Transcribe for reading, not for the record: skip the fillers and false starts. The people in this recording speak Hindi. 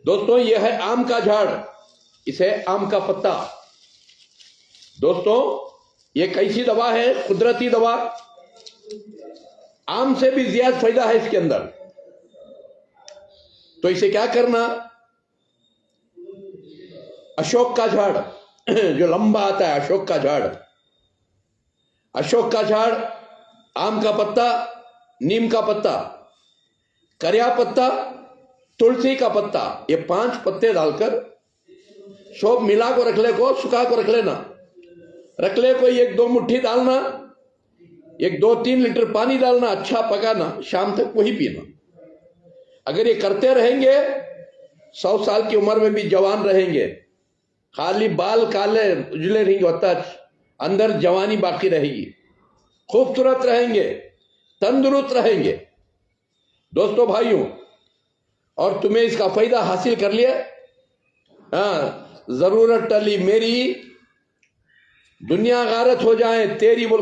दोस्तों यह है आम का झाड़, इसे आम का पत्ता। दोस्तों ये कैसी दवा है? कुदरती दवा। आम से भी ज्यादा फायदा है इसके अंदर। तो इसे क्या करना, अशोक का झाड़ जो लंबा आता है, अशोक का झाड़, अशोक का झाड़, आम का पत्ता, नीम का पत्ता, करिया पत्ता, तुलसी का पत्ता, ये 5 पत्ते डालकर सब मिला को रख ले को, सुखा को रख लेना। रख ले को 1-2 मुट्ठी डालना, 1-2-3 लीटर पानी डालना, अच्छा पकाना, शाम तक वही पीना। अगर ये करते रहेंगे 100 साल की उम्र में भी जवान रहेंगे। खाली बाल काले उजले नहीं होता, अंदर जवानी बाकी रहेगी, खूबसूरत रहेंगे, तंदुरुस्त रहेंगे। दोस्तों भाइयों, और तुम्हें इसका फायदा हासिल कर लिया, हाँ, जरूरत टली मेरी, दुनिया गारत हो जाए तेरी बोल